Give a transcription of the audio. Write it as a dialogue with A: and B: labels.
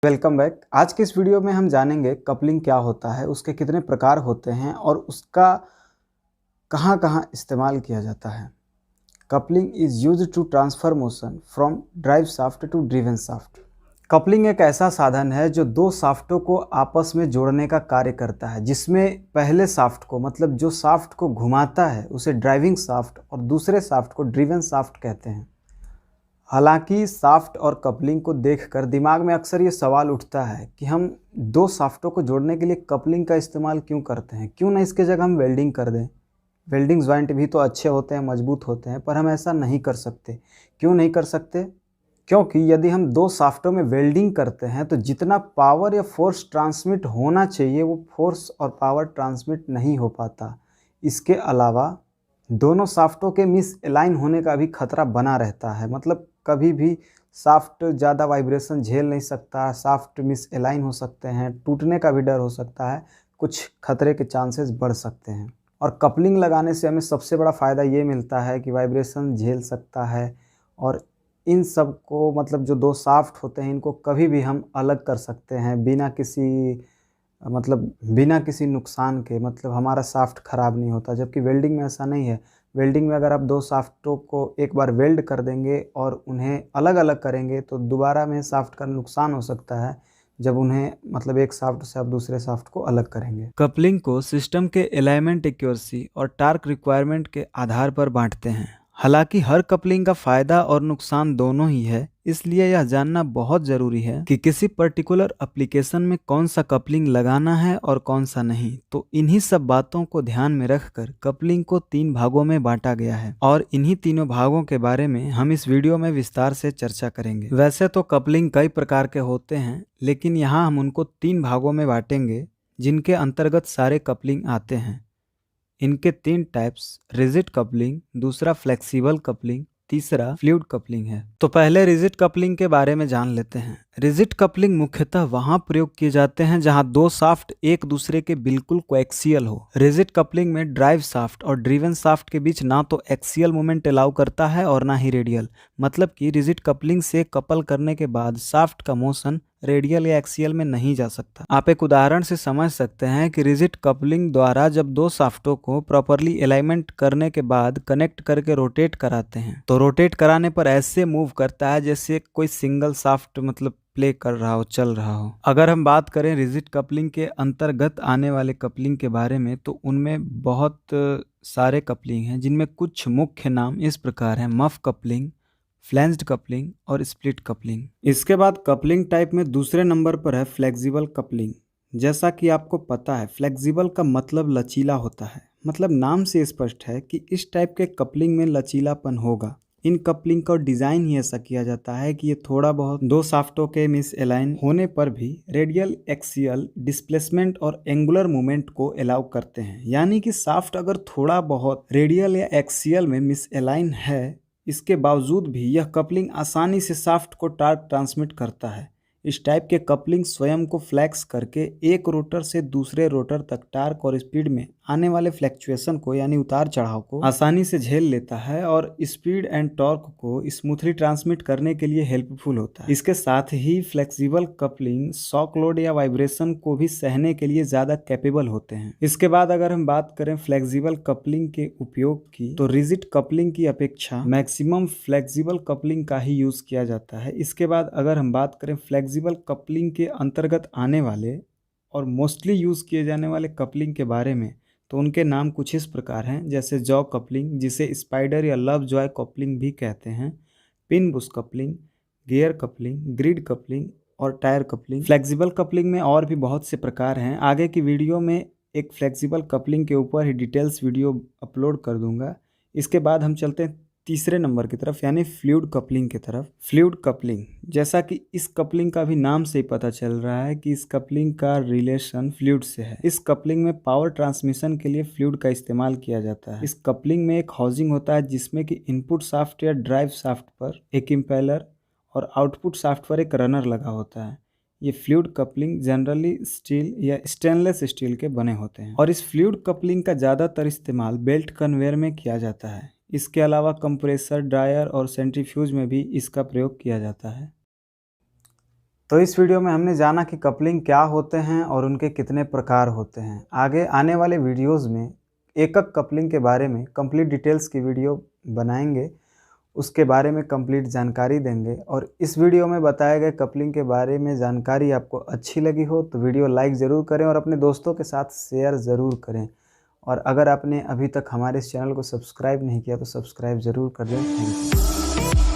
A: Welcome back. आज के इस वीडियो में हम जानेंगे कपलिंग क्या होता है, उसके कितने प्रकार होते हैं और उसका कहाँ कहाँ इस्तेमाल किया जाता है। Coupling is used to transfer motion from drive shaft to driven shaft. Coupling एक ऐसा साधन है जो दो शाफ्टों को आपस में जोड़ने का कार्य करता है, जिसमें पहले शाफ्ट को मतलब जो शाफ्ट को घुमाता है उसे ड्राइविंग शाफ्ट और दूसरे शाफ्ट को ड्रिवन शाफ्ट कहते हैं। हालांकि शाफ्ट और कपलिंग को देखकर दिमाग में अक्सर ये सवाल उठता है कि हम दो शाफ्टों को जोड़ने के लिए कपलिंग का इस्तेमाल क्यों करते हैं, क्यों ना इसके जगह हम वेल्डिंग कर दें। वेल्डिंग जॉइंट भी तो अच्छे होते हैं, मजबूत होते हैं, पर हम ऐसा नहीं कर सकते। क्यों नहीं कर सकते? क्योंकि यदि हम दो शाफ्टों में वेल्डिंग करते हैं तो जितना पावर या फोर्स ट्रांसमिट होना चाहिए वो फोर्स और पावर ट्रांसमिट नहीं हो पाता। इसके अलावा दोनों शाफ्टों के मिस अलाइन होने का भी खतरा बना रहता है। मतलब कभी भी शाफ्ट ज़्यादा वाइब्रेशन झेल नहीं सकता, शाफ्ट मिस अलाइन हो सकते हैं, टूटने का भी डर हो सकता है, कुछ खतरे के चांसेस बढ़ सकते हैं। और कपलिंग लगाने से हमें सबसे बड़ा फ़ायदा ये मिलता है कि वाइब्रेशन झेल सकता है और इन सब को मतलब जो दो शाफ्ट होते हैं इनको कभी भी हम अलग कर सकते हैं बिना किसी नुकसान के। मतलब हमारा शाफ्ट ख़राब नहीं होता, जबकि वेल्डिंग में ऐसा नहीं है। वेल्डिंग में अगर आप दो शाफ्टों को एक बार वेल्ड कर देंगे और उन्हें अलग अलग करेंगे तो दोबारा में शाफ्ट का नुकसान हो सकता है जब उन्हें मतलब एक शाफ्ट से आप दूसरे शाफ्ट को अलग करेंगे।
B: कपलिंग को सिस्टम के अलाइनमेंट एक्यूरेसी और टार्क रिक्वायरमेंट के आधार पर बांटते हैं। हालांकि हर कपलिंग का फायदा और नुकसान दोनों ही है, इसलिए यह जानना बहुत जरूरी है कि किसी पर्टिकुलर एप्लीकेशन में कौन सा कपलिंग लगाना है और कौन सा नहीं। तो इन्हीं सब बातों को ध्यान में रखकर कपलिंग को 3 भागों में बांटा गया है और इन्हीं तीनों भागों के बारे में हम इस वीडियो में विस्तार से चर्चा करेंगे। वैसे तो कपलिंग कई प्रकार के होते हैं, लेकिन यहाँ हम उनको 3 भागों में बांटेंगे जिनके अंतर्गत सारे कपलिंग आते हैं। इनके 3 टाइप्स रिजिड कपलिंग, दूसरा फ्लेक्सिबल कपलिंग, तीसरा फ्लूइड कपलिंग है। तो पहले रिजिड कपलिंग के बारे में जान लेते हैं। रिजिड कपलिंग मुख्यतः वहां प्रयोग किए जाते हैं जहां दो शाफ्ट एक दूसरे के बिल्कुल कोएक्सियल हो। रिजिड कपलिंग में ड्राइव शाफ्ट और ड्रिवन शाफ्ट के बीच ना तो एक्सियल मूवमेंट अलाउ करता है और ना ही रेडियल। मतलब कि रिजिड कपलिंग से कपल करने के बाद शाफ्ट का मोशन रेडियल या एक्सियल में नहीं जा सकता। आप एक उदाहरण से समझ सकते हैं कि रिजिड कपलिंग द्वारा जब दो शाफ्टों को प्रॉपरली अलाइनमेंट करने के बाद कनेक्ट करके रोटेट कराते हैं तो रोटेट कराने पर ऐसे मूव करता है जैसे कोई सिंगल शाफ्ट मतलब प्ले कर रहा हो, चल रहा हो। अगर हम बात करें रिजिड कपलिंग के अंतर्गत आने वाले कपलिंग के बारे में तो उनमें बहुत सारे कपलिंग हैं, जिनमें कुछ मुख्य नाम इस प्रकार हैं: मफ कपलिंग, फ्लैंज्ड कपलिंग और स्प्लिट कपलिंग। इसके बाद कपलिंग टाइप में दूसरे नंबर पर है फ्लेक्सिबल कपलिंग। जैसा कि आपको पता है, फ्लेक्सिबल का मतलब लचीला होता है। मतलब नाम से स्पष्ट है कि इस टाइप के कपलिंग में लचीलापन होगा। इन कपलिंग का डिजाइन ही ऐसा किया जाता है कि ये थोड़ा बहुत दो शाफ्टों के मिस अलाइन होने पर भी रेडियल, एक्सियल, डिस्प्लेसमेंट और एंगुलर मूवमेंट को अलाउ करते हैं। यानी कि शाफ्ट अगर थोड़ा बहुत रेडियल या एक्सियल में मिस अलाइन है, इसके बावजूद भी यह कपलिंग आसानी से शाफ्ट को टार्क ट्रांसमिट करता है। इस टाइप के कपलिंग स्वयं को फ्लैक्स करके एक रोटर से दूसरे रोटर तक टार्क और स्पीड में आने वाले फ्लैक्चुएशन को यानी उतार चढ़ाव को आसानी से झेल लेता है और स्पीड एंड टॉर्क को स्मूथली ट्रांसमिट करने के लिए हेल्पफुल होता है। इसके साथ ही फ्लेक्सिबल कपलिंग शॉक लोड या वाइब्रेशन को भी सहने के लिए ज्यादा कैपेबल होते हैं। इसके बाद अगर हम बात करें फ्लेक्सिबल कपलिंग के उपयोग की, तो रिजिड कपलिंग की अपेक्षा मैक्सिमम फ्लेक्सिबल कपलिंग का ही यूज किया जाता है। इसके बाद अगर हम बात करें फ्लेक्सिबल कपलिंग के अंतर्गत आने वाले और मोस्टली यूज किए जाने वाले कपलिंग के बारे में, तो उनके नाम कुछ इस प्रकार हैं, जैसे जॉ कपलिंग, जिसे स्पाइडर या लव जॉय कपलिंग भी कहते हैं, pin Bush coupling, gear coupling, grid coupling और टायर कपलिंग। फ्लेक्सिबल कपलिंग में और भी बहुत से प्रकार हैं। आगे की वीडियो में एक फ्लेक्सिबल कपलिंग के ऊपर ही डिटेल्स वीडियो अपलोड कर दूंगा। इसके बाद हम चलते हैं तीसरे नंबर की तरफ, यानी फ्लूइड कपलिंग की तरफ। फ्लूइड कपलिंग, जैसा कि इस कपलिंग का भी नाम से ही पता चल रहा है कि इस कपलिंग का रिलेशन फ्लूइड से है। इस कपलिंग में पावर ट्रांसमिशन के लिए फ्लूइड का इस्तेमाल किया जाता है। इस कपलिंग में एक हाउसिंग होता है जिसमें कि इनपुट शाफ्ट या ड्राइव शाफ्ट पर एक इम्पेलर और आउटपुट शाफ्ट पर एक रनर लगा होता है। ये फ्लूइड कपलिंग जनरली स्टील या स्टेनलेस स्टील के बने होते हैं और इस फ्लूइड कपलिंग का ज़्यादातर इस्तेमाल बेल्ट कन्वेयर में किया जाता है। इसके अलावा कंप्रेसर, ड्रायर और सेंट्रीफ्यूज में भी इसका प्रयोग किया जाता है।
A: तो इस वीडियो में हमने जाना कि कपलिंग क्या होते हैं और उनके कितने प्रकार होते हैं। आगे आने वाले वीडियोस में एकक कपलिंग के बारे में कंप्लीट डिटेल्स की वीडियो बनाएंगे, उसके बारे में कंप्लीट जानकारी देंगे। और इस वीडियो में बताए गए कपलिंग के बारे में जानकारी आपको अच्छी लगी हो तो वीडियो लाइक ज़रूर करें और अपने दोस्तों के साथ शेयर ज़रूर करें। और अगर आपने अभी तक हमारे इस चैनल को सब्सक्राइब नहीं किया तो सब्सक्राइब ज़रूर कर दें। Thank you.